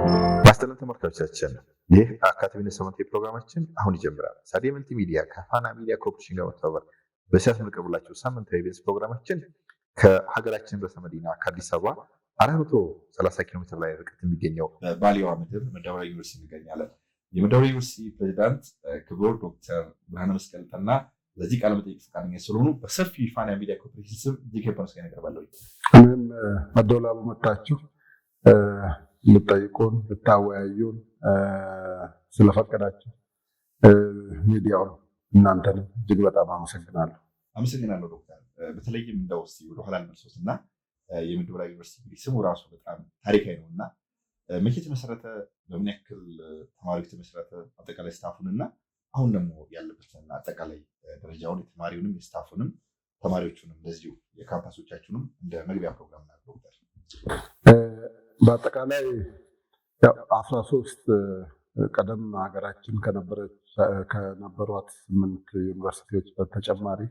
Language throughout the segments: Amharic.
ማስተላለፍ ተመልካቾቻችን ይህ አካዳሚነት ሰመንት ፕሮግራማችን አሁን ይጀምራል። ሳዲ መልቲ ሚዲያ ከፋና ሚዲያ ኮርፖሬሽን ጋር በመተባበር በሲያስ መልቀብላችሁ ሳምንታዊ ቢዝነስ ፕሮግራማችን ከሀገራችን ርዕሰ መዲና ከአዲስ አበባ 430 ኪሎ ሜትር ላይ ርቀት የሚገኘው ባሌዋ ምድር መደወላ ዩኒቨርሲቲ እንገኛለን። የመደወላ ዩኒቨርሲቲ ፕሬዚዳንት ክቡር ዶክተር ብርሃነ መስቀል ጠና ለዚህ ቃለ መጠይቅ ፈቃደኛ ስለሆኑ በሰፊ ፋና ሚዲያ ኮርፖሬሽን ስም እጅግ ከበመስገን ያቀርባለሁ። እኔም መደወላ በመጣችሁ ልጠይቁን ልታወያዩን ስለፈቀዳችሁ ሚዲያውን እናንተንም እጅግ በጣም አመሰግናለሁ። አመሰግናለሁ ዶክተር። በተለይም እንደው እስኪ ወደኋላ እንመልሶት እና የመደወላ ዩኒቨርሲቲ ስሙ ራሱ በጣም ታሪካዊ ነው እና መቼ ተመሰረተ፣ በምን ያክል ተማሪዎች ተመሰረተ፣ አጠቃላይ ስታፉን እና አሁን ደግሞ ያለበትን አጠቃላይ ደረጃውን የተማሪውንም የስታፉንም ተማሪዎቹንም እንደዚሁ የካምፓሶቻችሁንም እንደ መግቢያ ፕሮግራም ነው ዶክተር። በአጠቃላይ 13 ቀደም ሀገራችን ከነበሯት 8 ዩኒቨርሲቲዎች በተጨማሪ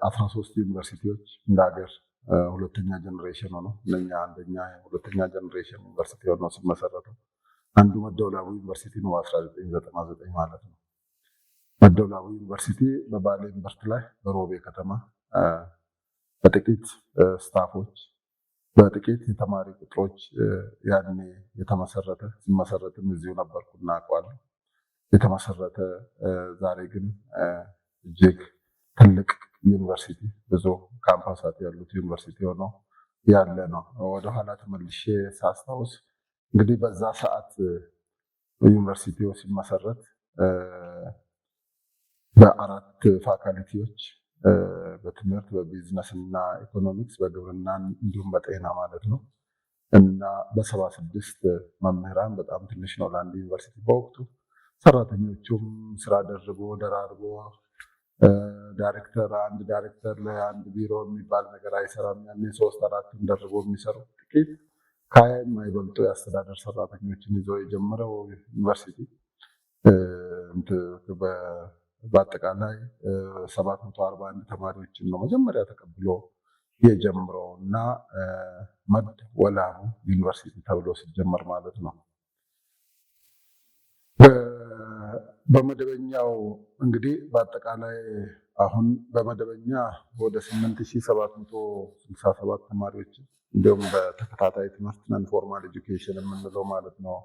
13 ዩኒቨርሲቲዎች እንደ ሀገር ሁለተኛ ጀኔሬሽን ሆነው እነኛ አንደኛ ሁለተኛ ጀኔሬሽን ዩኒቨርሲቲ ሆነው ሲመሰረተው አንዱ መደወላቡ ዩኒቨርሲቲ ነው። 1999 ማለት ነው። መደወላቡ ዩኒቨርሲቲ በባሌ ዩኒቨርሲቲ ላይ በሮቤ ከተማ በጥቂት ስታፎች በጥቂት የተማሪ ቁጥሮች ያኔ የተመሰረተ ሲመሰረትም እዚሁ ነበርኩና አውቀዋለሁ። የተመሰረተ ዛሬ ግን እጅግ ትልቅ ዩኒቨርሲቲ ብዙ ካምፓሳት ያሉት ዩኒቨርሲቲ ሆኖ ያለ ነው። ወደኋላ ተመልሼ ሳስታውስ እንግዲህ በዛ ሰዓት ዩኒቨርሲቲው ሲመሰረት በ4 ፋካልቲዎች በትምህርት በቢዝነስ እና ኢኮኖሚክስ በግብርና እንዲሁም በጤና ማለት ነው እና በ76 መምህራን በጣም ትንሽ ነው ለአንድ ዩኒቨርሲቲ በወቅቱ። ሰራተኞቹም ስራ ደራርቦ አንድ ዳይሬክተር ለአንድ ቢሮ የሚባል ነገር አይሰራም። ያኔ 3-4 ደርቦ የሚሰሩ ጥቂት ከ20 የማይበልጡ የአስተዳደር ሰራተኞችን ይዞ የጀመረው ዩኒቨርሲቲ በአጠቃላይ 741 ተማሪዎችን ነው መጀመሪያ ተቀብሎ የጀመረው እና መደወላቡ ዩኒቨርሲቲ ተብሎ ሲጀመር ማለት ነው። በመደበኛው እንግዲህ በአጠቃላይ አሁን በመደበኛ ወደ 8767 ተማሪዎች እንዲሁም በተከታታይ ትምህርት ነን ፎርማል ኤጁኬሽን የምንለው ማለት ነው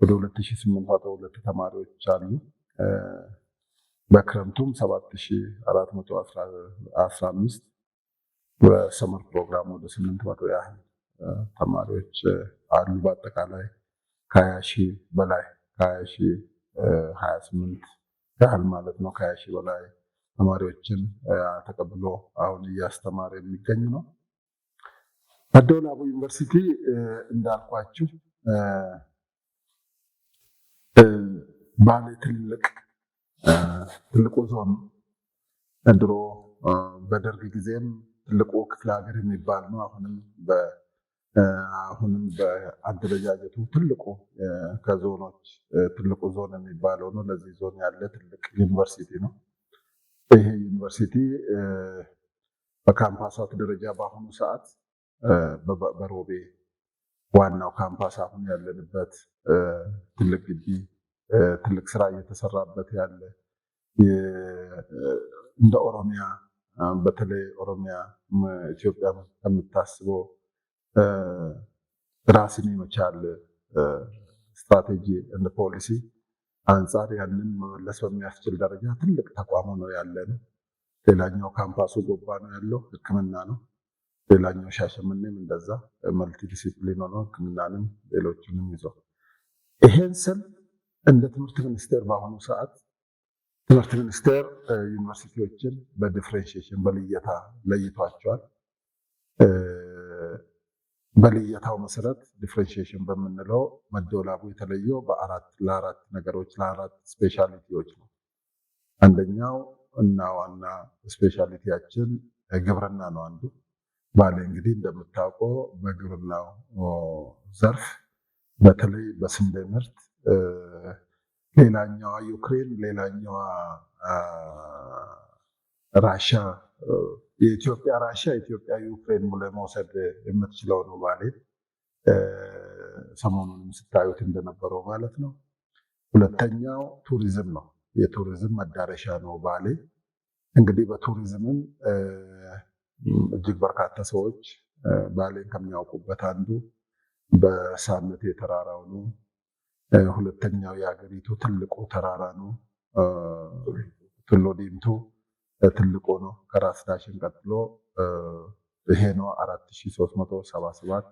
ወደ 2802 ተማሪዎች አሉ። በክረምቱም 7415 በሰመር ፕሮግራም ወደ 800 ያህል ተማሪዎች አሉ። በአጠቃላይ ከ20 ሺህ በላይ ከ20,028 ያህል ማለት ነው ከ20 ሺህ በላይ ተማሪዎችን ተቀብሎ አሁን እያስተማረ የሚገኝ ነው። መደወላቡ ዩኒቨርሲቲ እንዳልኳችሁ ባሌ ትልቁ ዞን ነው። ድሮ በደርግ ጊዜም ትልቁ ክፍለ ሀገር የሚባል ነው። አሁንም በአደረጃጀቱ ትልቁ ከዞኖች ትልቁ ዞን የሚባለው ነው። ለዚህ ዞን ያለ ትልቅ ዩኒቨርሲቲ ነው። ይሄ ዩኒቨርሲቲ በካምፓሳት ደረጃ በአሁኑ ሰዓት በሮቤ ዋናው ካምፓስ አሁን ያለንበት ትልቅ ግቢ ትልቅ ስራ እየተሰራበት ያለ እንደ ኦሮሚያ በተለይ ኦሮሚያ ኢትዮጵያ ከምታስበው ራስን የመቻል ስትራቴጂ እንደ ፖሊሲ አንጻር ያንን መመለስ በሚያስችል ደረጃ ትልቅ ተቋም ነው ያለ ነው። ሌላኛው ካምፓሱ ጎባ ነው ያለው ሕክምና ነው። ሌላኛው ሻሸመኔም እንደዛ መልቲ ዲሲፕሊን ሆኖ ሕክምናንም ሌሎችንም ይዞ ይሄን ስል እንደ ትምህርት ሚኒስቴር በአሁኑ ሰዓት ትምህርት ሚኒስቴር ዩኒቨርሲቲዎችን በዲፍሬንሺዬሽን በልየታ ለይቷቸዋል። በልየታው መሰረት ዲፍሬንሺዬሽን በምንለው መደወላቡ የተለየው ለአራት ነገሮች ለአራት ስፔሻሊቲዎች ነው። አንደኛው እና ዋና ስፔሻሊቲያችን ግብርና ነው አንዱ። ባሌ እንግዲህ እንደምታውቀው በግብርናው ዘርፍ በተለይ በስንዴ ምርት ሌላኛዋ ዩክሬን ሌላኛዋ ራሻ የኢትዮጵያ ራሻ ኢትዮጵያ ዩክሬን ለመውሰድ የምትችለው ነው ባሌ። ሰሞኑንም ስታዩት እንደነበረው ማለት ነው። ሁለተኛው ቱሪዝም ነው። የቱሪዝም መዳረሻ ነው ባሌ። እንግዲህ በቱሪዝምም እጅግ በርካታ ሰዎች ባሌን ከሚያውቁበት አንዱ በሳምንት የተራራው ነው። ሁለተኛው የሀገሪቱ ትልቁ ተራራ ነው። ቱሉ ዲምቱ ትልቁ ነው። ከራስ ዳሽን ቀጥሎ ይሄ ነው 4377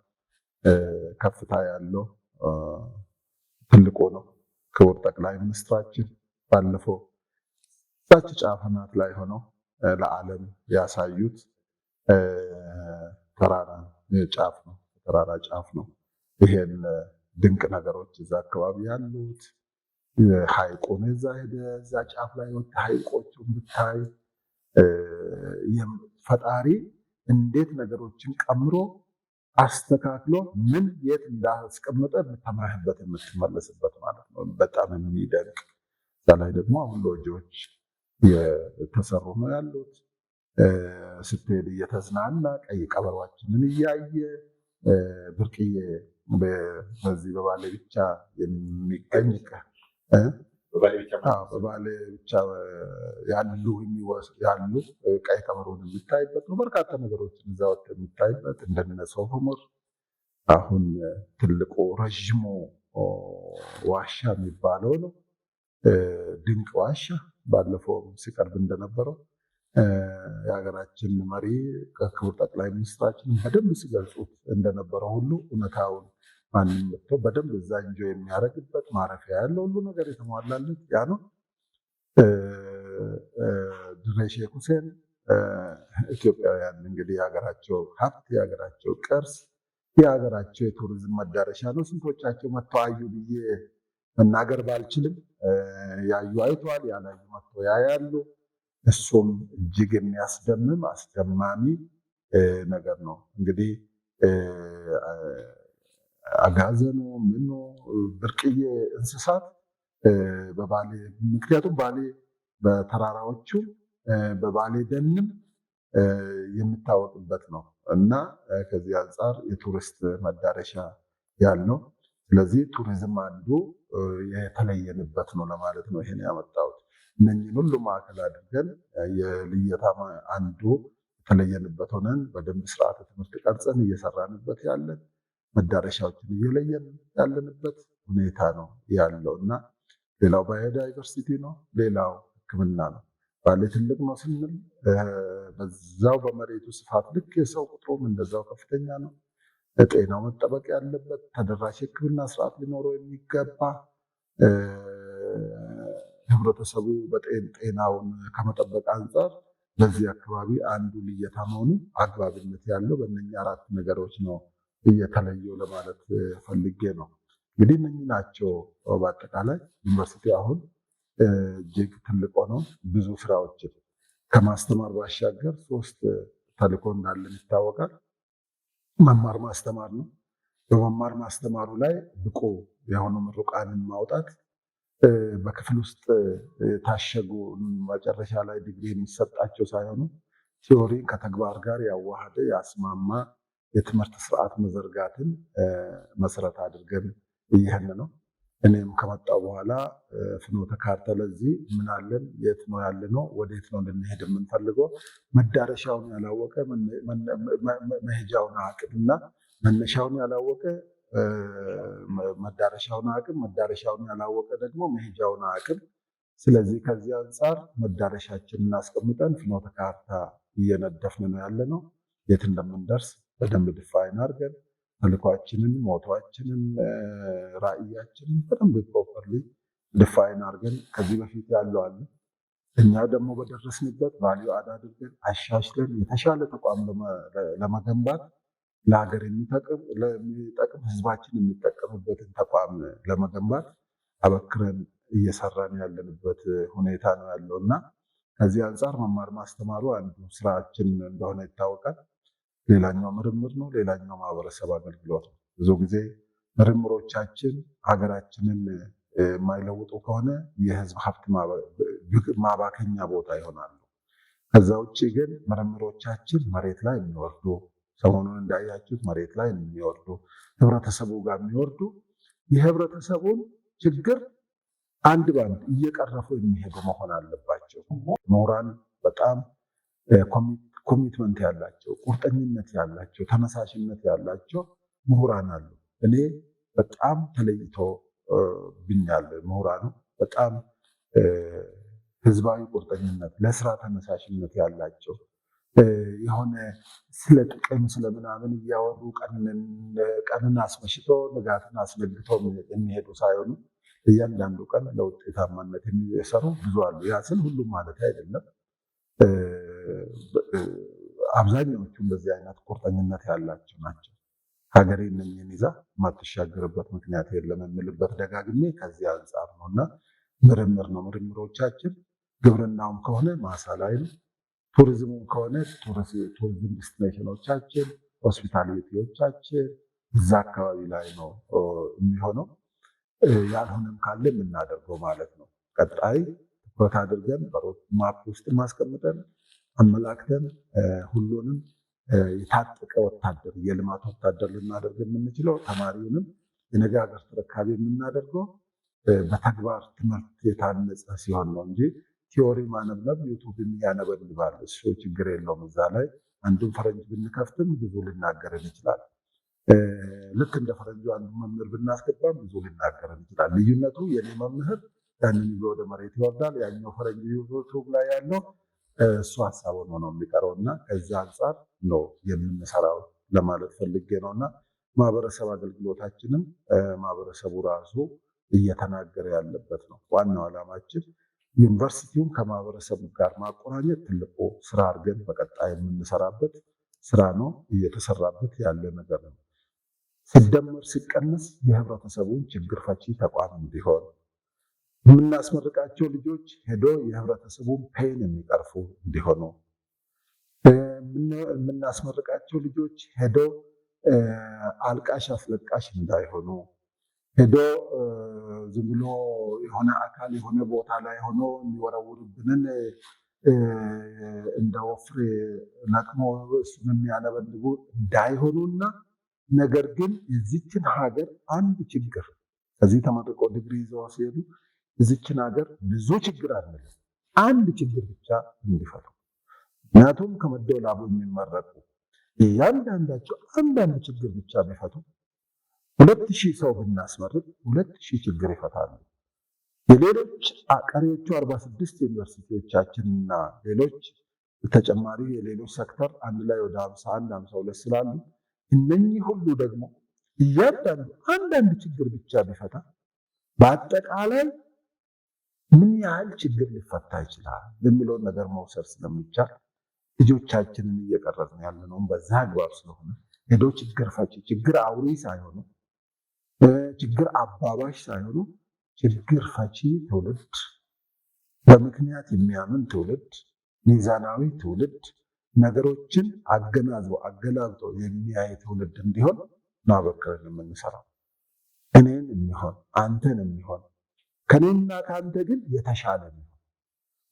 ከፍታ ያለው ትልቁ ነው። ክቡር ጠቅላይ ሚኒስትራችን ባለፈው ታች ጫፍ አናት ላይ ሆነው ለዓለም ያሳዩት ተራራ ጫፍ ነው። ተራራ ጫፍ ነው። ይሄን ድንቅ ነገሮች እዛ አካባቢ ያሉት ሐይቁን እዛ ሄደ እዛ ጫፍ ላይ ወጥ ሐይቆቹን ብታይ ፈጣሪ እንዴት ነገሮችን ቀምሮ አስተካክሎ ምን የት እንዳስቀመጠ ተምረህበት የምትመለስበት ማለት ነው። በጣም የሚደንቅ እዛ ላይ ደግሞ አሁን ሎጆች የተሰሩ ነው ያሉት። ስትሄድ እየተዝናና ቀይ ቀበሯችንን እያየ ብርቅዬ በዚህ በባሌ ብቻ የሚገኝ በባሌ ብቻ ያሉ ቀይ ቀበሮን የሚታይበት ነው። በርካታ ነገሮችን እዛ ወጥተህ የሚታይበት እንደነ ሶፎሞር አሁን ትልቁ ረዥሙ ዋሻ የሚባለው ነው። ድንቅ ዋሻ ባለፈው ሲቀርብ እንደነበረው የሀገራችን መሪ ክቡር ጠቅላይ ሚኒስትራችን በደንብ ሲገልጹት እንደነበረው ሁሉ እውነታውን ማንም መጥቶ በደንብ እዛ እንጆ የሚያደርግበት ማረፊያ ያለው ሁሉ ነገር የተሟላለት ያ ነው። ድሬ ሼክ ሁሴን ኢትዮጵያውያን እንግዲህ የሀገራቸው ሀብት፣ የሀገራቸው ቅርስ፣ የሀገራቸው የቱሪዝም መዳረሻ ነው። ስንቶቻቸው መጥተው አዩ ብዬ መናገር ባልችልም ያዩ አይተዋል፣ ያላዩ መጥተው ያያሉ። እሱም እጅግ የሚያስደምም አስደማሚ ነገር ነው። እንግዲህ አጋዘኑ ምኑ ብርቅዬ እንስሳት በባሌ ምክንያቱም ባሌ በተራራዎቹ በባሌ ደንም የሚታወቅበት ነው እና ከዚህ አንጻር የቱሪስት መዳረሻ ያልነው። ስለዚህ ቱሪዝም አንዱ የተለየንበት ነው ለማለት ነው ይሄን ያመጣሁት። እነኝህን ሁሉ ማዕከል አድርገን የልየታ አንዱ የተለየንበት ሆነን በደንብ ስርዓተ ትምህርት ቀርጸን እየሰራንበት ያለን መዳረሻዎችን እየለየን ያለንበት ሁኔታ ነው ያለው እና ሌላው ባዮዳይቨርሲቲ ነው። ሌላው ሕክምና ነው። ባሌ ትልቅ ነው ስንል በዛው በመሬቱ ስፋት ልክ የሰው ቁጥሩም እንደዛው ከፍተኛ ነው። ጤናው መጠበቅ ያለበት ተደራሽ ሕክምና ስርዓት ሊኖረው የሚገባ ህብረተሰቡ ጤናውን ከመጠበቅ አንጻር በዚህ አካባቢ አንዱ ልየታ መሆኑ አግባብነት ያለው በእነኛ 4 ነገሮች ነው እየተለየው ለማለት ፈልጌ ነው። እንግዲህ እነኚህ ናቸው በአጠቃላይ ዩኒቨርሲቲ አሁን እጅግ ትልቅ ነው። ብዙ ስራዎችን ከማስተማር ባሻገር 3 ተልዕኮ እንዳለን ይታወቃል። መማር ማስተማር ነው። በመማር ማስተማሩ ላይ ብቁ የሆኑ ምሩቃንን ማውጣት፣ በክፍል ውስጥ የታሸጉ መጨረሻ ላይ ዲግሪ የሚሰጣቸው ሳይሆኑ ቲዎሪን ከተግባር ጋር ያዋሃደ ያስማማ የትምህርት ስርዓት መዘርጋትን መሰረት አድርገን ይህን ነው። እኔም ከመጣው በኋላ ፍኖተ ካርታ ለዚህ ምን አለን፣ የት ነው ያለነው፣ ወዴት ነው እንድንሄድ የምንፈልገው፣ መዳረሻውን ያላወቀ መሄጃውን አቅምና መነሻውን ያላወቀ መዳረሻውን አቅም፣ መዳረሻውን ያላወቀ ደግሞ መሄጃውን አቅም። ስለዚህ ከዚህ አንጻር መዳረሻችንን አስቀምጠን ፍኖተ ካርታ እየነደፍን ነው ያለነው። የት እንደምንደርስ በደንብ ዲፋይን አድርገን ተልኳችንን፣ ሞቷችንን፣ ራዕያችንን በደንብ ፕሮፐርሊ ዲፋይን አድርገን ከዚህ በፊት ያለው አለ እኛ ደግሞ በደረስንበት ቫልዩ አድ አድርገን አሻሽለን የተሻለ ተቋም ለመገንባት ለሀገር የሚጠቅም ህዝባችን የሚጠቀምበትን ተቋም ለመገንባት አበክረን እየሰራን ያለንበት ሁኔታ ነው ያለው እና ከዚህ አንጻር መማር ማስተማሩ አንዱ ስራችን እንደሆነ ይታወቃል። ሌላኛው ምርምር ነው። ሌላኛው ማህበረሰብ አገልግሎት ነው። ብዙ ጊዜ ምርምሮቻችን ሀገራችንን የማይለውጡ ከሆነ የህዝብ ሀብት ማባከኛ ቦታ ይሆናሉ። ከዛ ውጭ ግን ምርምሮቻችን መሬት ላይ የሚወርዱ፣ ሰሞኑን እንዳያችሁት መሬት ላይ የሚወርዱ ህብረተሰቡ ጋር የሚወርዱ የህብረተሰቡን ችግር አንድ ባንድ እየቀረፉ የሚሄዱ መሆን አለባቸው። ምሁራን በጣም ኮሚትመንት ያላቸው፣ ቁርጠኝነት ያላቸው፣ ተነሳሽነት ያላቸው ምሁራን አሉ። እኔ በጣም ተለይቶ ብኛል። ምሁራኑ በጣም ህዝባዊ ቁርጠኝነት፣ ለስራ ተነሳሽነት ያላቸው የሆነ ስለ ጥቅም ስለምናምን እያወሩ ቀንን አስመሽቶ ንጋትን አስነግቶ የሚሄዱ ሳይሆኑ እያንዳንዱ ቀን ለውጤታማነት የሚሰሩ ብዙ አሉ። ያ ስል ሁሉም ማለት አይደለም። አብዛኛዎቹም በዚህ አይነት ቁርጠኝነት ያላቸው ናቸው። ሀገሬ እነኝህን ይዛ የማትሻገርበት ምክንያት የለም የምልበት ደጋግሜ ከዚህ አንጻር ነው እና ምርምር ነው። ምርምሮቻችን ግብርናውም ከሆነ ማሳ ላይ ነው፣ ቱሪዝሙም ከሆነ ቱሪዝም ዲስቲኔሽኖቻችን፣ ሆስፒታሊቲዎቻችን እዛ አካባቢ ላይ ነው የሚሆነው። ያልሆነም ካለ የምናደርገው ማለት ነው። ቀጣይ ትኩረት አድርገን በሮድ ማፕ ውስጥ ማስቀምጠን አመላክተን ሁሉንም የታጠቀ ወታደር የልማት ወታደር ልናደርግ የምንችለው ተማሪውንም የነገ ሀገር ተረካቢ የምናደርገው በተግባር ትምህርት የታነጸ ሲሆን ነው እንጂ ቲዎሪ ማነብነብ ዩቱብን ያነበንባል። እሱ ችግር የለውም። እዛ ላይ አንዱን ፈረንጅ ብንከፍትም ብዙ ልናገረን ይችላል። ልክ እንደ ፈረንጁ አንዱ መምህር ብናስገባም ብዙ ሊናገረን ይችላል። ልዩነቱ የኔ መምህር ያንን ይዞ ወደ መሬት ይወርዳል፣ ያኛው ፈረንጅ ዩቱብ ላይ ያለው እሱ ሀሳብ ሆኖ ነው የሚቀረው እና ከዛ አንጻር ነው የምንሰራው ለማለት ፈልጌ ነው። እና ማህበረሰብ አገልግሎታችንም ማህበረሰቡ ራሱ እየተናገረ ያለበት ነው። ዋናው ዓላማችን ዩኒቨርሲቲውን ከማህበረሰቡ ጋር ማቆራኘት ትልቁ ስራ አድርገን በቀጣይ የምንሰራበት ስራ ነው። እየተሰራበት ያለ ነገር ነው። ሲደመር ሲቀነስ የህብረተሰቡን ችግር ፈቺ ተቋም እንዲሆን የምናስመርቃቸው ልጆች ሄዶ የህብረተሰቡን ፔን የሚቀርፉ እንዲሆኑ፣ የምናስመርቃቸው ልጆች ሄዶ አልቃሽ አስለቃሽ እንዳይሆኑ፣ ሄዶ ዝም ብሎ የሆነ አካል የሆነ ቦታ ላይ ሆኖ የሚወረውርብንን እንደ ወፍሬ ነቅሞ እሱን የሚያነበንቡ እንዳይሆኑና ነገር ግን የዚችን ሀገር አንድ ችግር ከዚህ ተመርቆ ዲግሪ ይዘው ሲሄዱ የዚችን ሀገር ብዙ ችግር አለ፣ አንድ ችግር ብቻ እንዲፈቱ። ምክንያቱም ከመደወላቡ የሚመረቁ እያንዳንዳቸው አንዳንድ ችግር ብቻ ቢፈቱ 2000 ሰው ብናስመርቅ 2000 ችግር ይፈታሉ። የሌሎች ቀሪዎቹ 46 ዩኒቨርሲቲዎቻችንና ሌሎች ተጨማሪ የሌሎች ሴክተር አንድ ላይ ወደ 51 52 ስላሉ እነኚህ ሁሉ ደግሞ እያንዳንዱ አንዳንድ ችግር ብቻ ቢፈታ በአጠቃላይ ምን ያህል ችግር ሊፈታ ይችላል የሚለውን ነገር መውሰድ ስለሚቻል ልጆቻችንን እየቀረጽን ያለነው በዛ አግባብ ስለሆነ ሄዶ ችግር ፈቺ ችግር አውሪ ሳይሆኑ ችግር አባባሽ ሳይሆኑ ችግር ፈቺ ትውልድ፣ በምክንያት የሚያምን ትውልድ፣ ሚዛናዊ ትውልድ፣ ነገሮችን አገናዝቦ አገላብጦ የሚያይ ትውልድ እንዲሆን ማበከርን የምንሰራው እኔን የሚሆን አንተን የሚሆን ከኔና ከአንተ ግን የተሻለ ነው።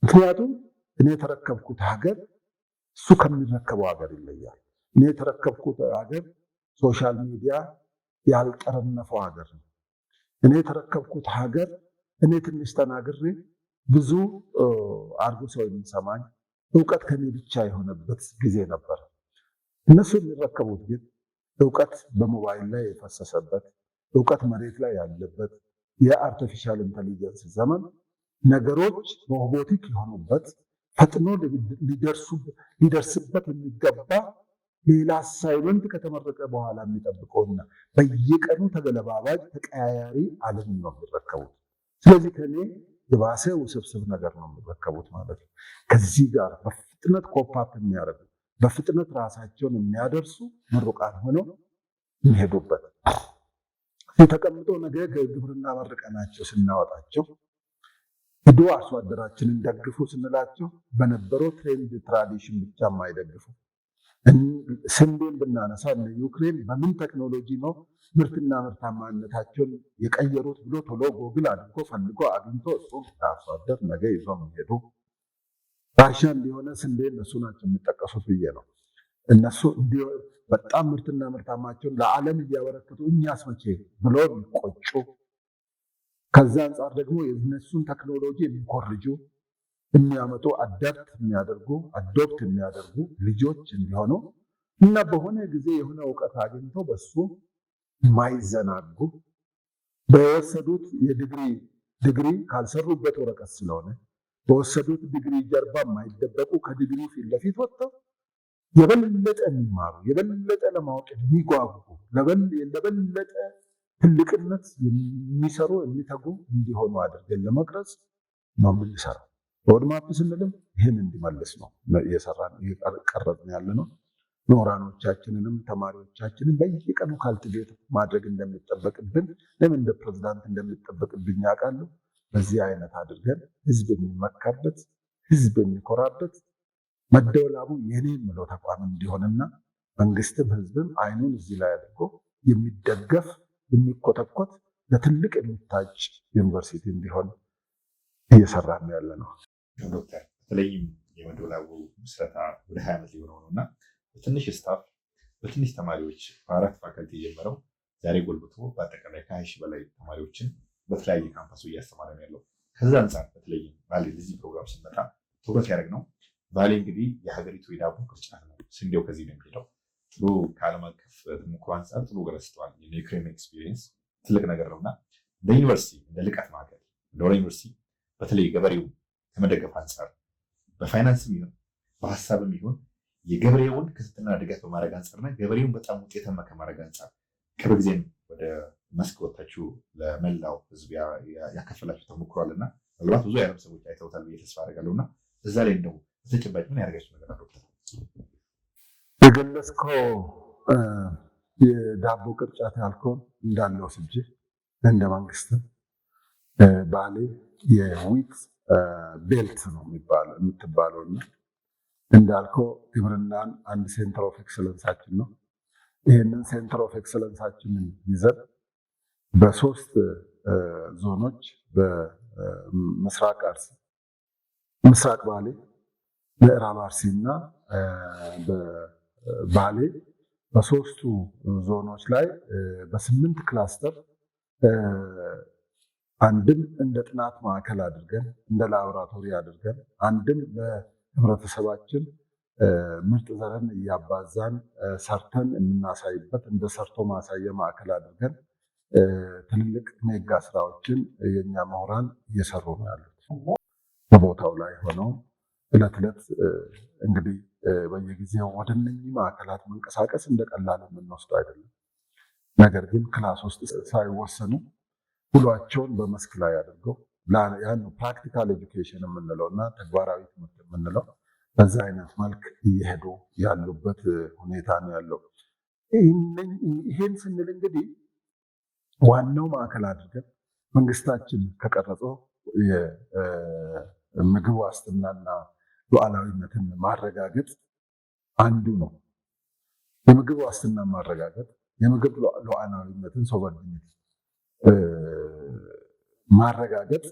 ምክንያቱም እኔ የተረከብኩት ሀገር እሱ ከሚረከበው ሀገር ይለያል። እኔ የተረከብኩት ሀገር ሶሻል ሚዲያ ያልጠረነፈው ሀገር ነው። እኔ የተረከብኩት ሀገር እኔ ትንሽ ተናግሬ ብዙ አርጎ ሰው የሚሰማኝ እውቀት ከኔ ብቻ የሆነበት ጊዜ ነበር። እነሱ የሚረከቡት ግን እውቀት በሞባይል ላይ የፈሰሰበት እውቀት መሬት ላይ ያለበት የአርቲፊሻል ኢንተሊጀንስ ዘመን ነገሮች ሮቦቲክ የሆኑበት ፈጥኖ ሊደርስበት የሚገባ ሌላ አሳይመንት ከተመረቀ በኋላ የሚጠብቀውና በየቀኑ ተገለባባጭ ተቀያያሪ ዓለም ነው የሚረከቡት። ስለዚህ ከኔ የባሰ ውስብስብ ነገር ነው የሚረከቡት ማለት ነው። ከዚህ ጋር በፍጥነት ኮፓፕ የሚያደርጉ በፍጥነት ራሳቸውን የሚያደርሱ ምሩቃን ሆነው የሚሄዱበት የተቀምጦ ነገ ከግብርና መርቀናቸው ስናወጣቸው ሂዶ አርሶ አደራችንን ደግፉ ስንላቸው በነበረው ትሬንድ ትራዲሽን ብቻ የማይደግፉ ስንዴን ብናነሳ እነ ዩክሬን በምን ቴክኖሎጂ ነው ምርትና ምርታማነታቸውን የቀየሩት ብሎ ቶሎ ጎግል አድርጎ ፈልጎ አግኝቶ እሱ አርሶ አደር ነገ ይዞ የሚሄዱ ራሽያ እንዲሆነ ስንዴ እነሱ ናቸው የሚጠቀሱት ብዬ ነው። እነሱ በጣም ምርትና ምርታማቸውን ለዓለም እያበረከቱ እኛስ መቼ ብሎ የሚቆጩ ከዛ አንጻር ደግሞ የእነሱን ቴክኖሎጂ የሚኮርጁ የሚያመጡ አዶፕት የሚያደርጉ ልጆች እንዲሆኑ እና በሆነ ጊዜ የሆነ እውቀት አግኝተው በሱ ማይዘናጉ በወሰዱት ዲግሪ ካልሰሩበት ወረቀት ስለሆነ በወሰዱት ዲግሪ ጀርባ የማይደበቁ ከዲግሪ ፊት ለፊት ወጥተው የበለጠ የሚማሩ የበለጠ ለማወቅ የሚጓጉ ለበለጠ ትልቅነት የሚሰሩ የሚተጉ እንዲሆኑ አድርገን ለመቅረጽ ነው የምንሰራው። ሮድማፕ ስንልም ይህን እንዲመልስ ነው እየቀረጽን ያለ ነው። ምሁራኖቻችንንም ተማሪዎቻችንን በየቀኑ ካልቲቬት ማድረግ እንደሚጠበቅብን ለምን እንደ ፕሬዝዳንት እንደሚጠበቅብኝ ያውቃሉ። በዚህ አይነት አድርገን ህዝብ የሚመካበት ህዝብ የሚኮራበት መደወላቡ የኔ የምለው ተቋም እንዲሆንና መንግስትም ህዝብም አይኑን እዚህ ላይ አድርጎ የሚደገፍ የሚኮተኮት ለትልቅ የሚታጭ ዩኒቨርሲቲ እንዲሆን እየሰራን ያለ ነው። ዶክተር በተለይም የመደወላቡ ምስረታ ወደ 20 ዓመት ሊሆነው ነው እና በትንሽ ስታፍ በትንሽ ተማሪዎች በ4 ፋካልቲ የጀመረው ዛሬ ጎልብቶ በአጠቃላይ ከ20 ሺህ በላይ ተማሪዎችን በተለያየ ካምፓሱ እያስተማረ ነው ያለው። ከዛ አንጻር በተለይም ባሌ ለዚህ ፕሮግራም ስንመጣ ትኩረት ያደረግነው ባሌ እንግዲህ የሀገሪቱ የዳቦ ቅርጫት ነው። ስንዴው ከዚህ ነው የሚሄደው። ጥሩ ከዓለም አቀፍ ተሞክሮ አንጻር ጥሩ ገረስተዋል። የዩክሬን ኤክስፒሪየንስ ትልቅ ነገር ነውና እንደ ዩኒቨርሲቲ እንደ ልቀት ማዕከል እንደ ወሎ ዩኒቨርሲቲ በተለይ ገበሬው ከመደገፍ አንጻር በፋይናንስም ይሁን በሀሳብም ይሁን የገበሬውን ክትትልና ድጋፍ በማድረግ አንጻርና ገበሬውን በጣም ውጤታማ ከማድረግ አንጻር ቅርብ ጊዜም ወደ መስክ ወጥታችሁ ለመላው ህዝብ ያከፈላችሁ ተሞክሯልና ምናልባት ብዙ የዓለም ሰዎች አይተውታል ብዬ ተስፋ አደርጋለሁና እዛ ላይ እንደው በተጨባጭ ምን ያደርጋችሁ ነገር አለ? ዶክተር የገለጽከው የዳቦ ቅርጫት ያልከውን እንዳለው ስጅ እንደ መንግስት ባሌ የዊት ቤልት ነው የምትባለው እና እንዳልከው ግብርናን አንድ ሴንተር ኦፍ ኤክሰለንሳችን ነው። ይህንን ሴንተር ኦፍ ኤክሰለንሳችንን ይዘን በ3 ዞኖች በምስራቅ አርሲ፣ ምስራቅ ባሌ፣ ምዕራብ አርሲ እና በባሌ በ3ቱ ዞኖች ላይ በ8 ክላስተር አንድም እንደ ጥናት ማዕከል አድርገን እንደ ላቦራቶሪ አድርገን አንድም ለህብረተሰባችን ምርጥ ዘርን እያባዛን ሰርተን የምናሳይበት እንደ ሰርቶ ማሳያ ማዕከል አድርገን ትልልቅ ሜጋ ስራዎችን የኛ ምሁራን እየሰሩ ነው ያሉት። በቦታው ላይ ሆነው እለት ዕለት እንግዲህ በየጊዜው ወደ እነኚህ ማዕከላት መንቀሳቀስ እንደቀላል የምንወስደው አይደለም። ነገር ግን ክላስ ውስጥ ሳይወሰኑ ውሏቸውን በመስክ ላይ አድርገው ያን ፕራክቲካል ኤጁኬሽን የምንለው እና ተግባራዊ ትምህርት የምንለው በዛ አይነት መልክ እየሄዱ ያሉበት ሁኔታ ነው ያለው። ይሄን ስንል እንግዲህ ዋናው ማዕከል አድርገን መንግስታችን ከቀረጸው የምግብ ዋስትናና ሉዓላዊነትን ማረጋገጥ አንዱ ነው። የምግብ ዋስትና ማረጋገጥ፣ የምግብ ሉዓላዊነትን ሶቨርኒቲ ማረጋገጥ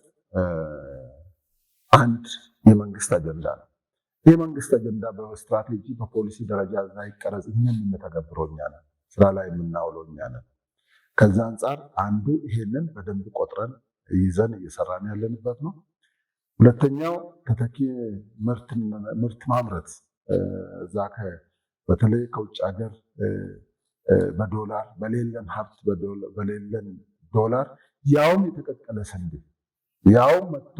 አንድ የመንግስት አጀንዳ ነው። የመንግስት አጀንዳ በስትራቴጂ በፖሊሲ ደረጃ ላይ ቀረጽ የምንተገብረው እኛ ነን፣ ስራ ላይ የምናውለው እኛ ነን። ከዛ አንጻር አንዱ ይሄንን በደንብ ቆጥረን ይዘን እየሰራን ያለንበት ነው። ሁለተኛው ተተኪ ምርት ማምረት እዛ በተለይ ከውጭ ሀገር በዶላር በሌለን ሀብት በሌለን ዶላር ያውም የተቀቀለ ስንዴ ያውም መጥቶ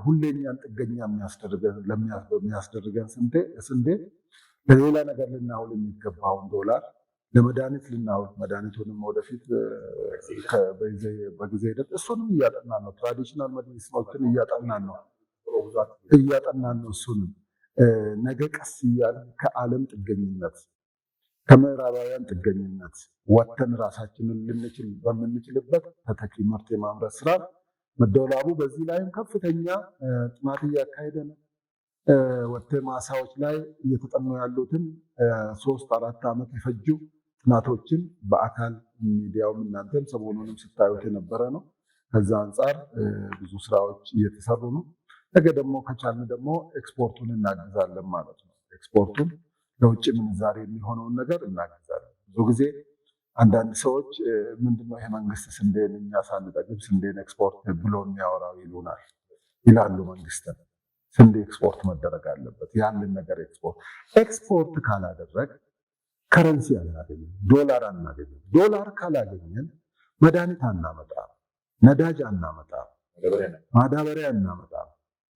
ሁሌኛን ጥገኛ የሚያስደርገን ስንዴ ለሌላ ነገር ልናውል የሚገባውን ዶላር ለመድኃኒት ልናውል፣ መድኃኒቱንም ወደፊት በጊዜ ሂደት እሱንም እያጠናን ነው። ትራዲሽናል ሜዲሲኖችን እያጠናን ነው። እሱንም ነገ ቀስ እያል ከዓለም ጥገኝነት ከምዕራባውያን ጥገኝነት ወጥተን ራሳችንን ልንችል በምንችልበት ተተኪ ምርት የማምረት ስራ መደወላቡ በዚህ ላይም ከፍተኛ ጥናት እያካሄደ ነው። ወጥተ ማሳዎች ላይ እየተጠኑ ያሉትን 3-4 ዓመት የፈጁ ጥናቶችን በአካል ሚዲያውም እናንተም ሰሞኑንም ስታዩት የነበረ ነው። ከዛ አንጻር ብዙ ስራዎች እየተሰሩ ነው። ነገ ደግሞ ከቻልን ደግሞ ኤክስፖርቱን እናግዛለን ማለት ነው። ኤክስፖርቱን ለውጭ ምንዛሬ የሚሆነውን ነገር እናግዛለን። ብዙ ጊዜ አንዳንድ ሰዎች ምንድነው ይሄ መንግስት ስንዴን እኛ ሳንጠግብ ስንዴን ኤክስፖርት ብሎ የሚያወራው ይላሉ። መንግስትን ስንዴ ኤክስፖርት መደረግ አለበት። ያንን ነገር ኤክስፖርት ካላደረግ ከረንሲ አናገኝም፣ ዶላር አናገኝም። ዶላር ካላገኘን መድኃኒት አናመጣም፣ ነዳጅ አናመጣም፣ ማዳበሪያ አናመጣም።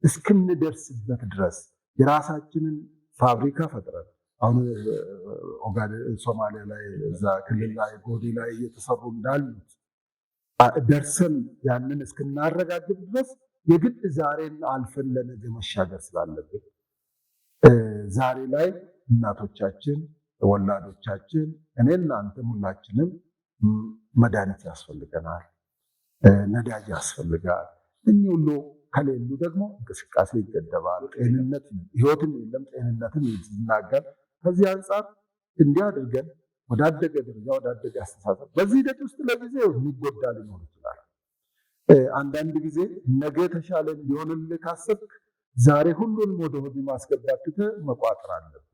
እስክንደርስበት ድረስ የራሳችንን ፋብሪካ ፈጥረን አሁን ሶማሊያ ላይ እዛ ክልል ላይ ጎዴ ላይ እየተሰሩ እንዳሉት ደርሰን ያንን እስክናረጋግጥ ድረስ የግድ ዛሬን አልፈን ለነገ መሻገር ስላለብን ዛሬ ላይ እናቶቻችን፣ ወላዶቻችን፣ እኔ እናንተም ሁላችንም መድኃኒት ያስፈልገናል፣ ነዳጅ ያስፈልጋል። እኚህ ሁሉ ከሌሉ ደግሞ እንቅስቃሴ ይገደባል። ጤንነት ህይወትም የለም፣ ጤንነትም ይናጋል። ከዚህ አንጻር እንዲያደርገን ወዳደገ ደረጃ ወዳደገ አስተሳሰብ በዚህ ሂደት ውስጥ ለጊዜው የሚጎዳ ሊኖር ይችላል። አንዳንድ ጊዜ ነገ የተሻለ እንዲሆንልህ ካሰብክ ዛሬ ሁሉንም ወደ ሆድ ማስገባት ትተህ መቋጠር አለብህ፣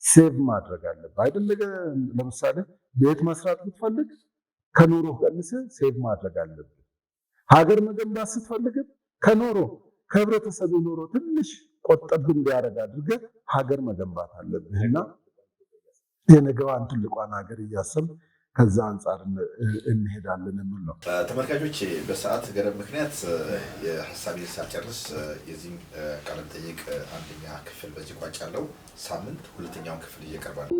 ሴቭ ማድረግ አለብህ አይደለ? ለምሳሌ ቤት መስራት ብትፈልግ ከኑሮ ቀንሰህ ሴቭ ማድረግ አለብህ። ሀገር መገንባት ስትፈልግ ከኑሮ ከህብረተሰቡ ኑሮ ትንሽ ቆጠብ እንዲያደርግ አድርገህ ሀገር መገንባት አለብህና የነገዋን ትልቋን ሀገር እያሰብን ከዛ አንጻር እንሄዳለን የምል ነው። ተመልካቾች በሰዓት ገደብ ምክንያት የሀሳቤን ሳልጨርስ የዚህም ቃለ መጠይቅ አንደኛ ክፍል በዚህ ቋጫለሁ። ሳምንት ሁለተኛውን ክፍል እየቀርባል።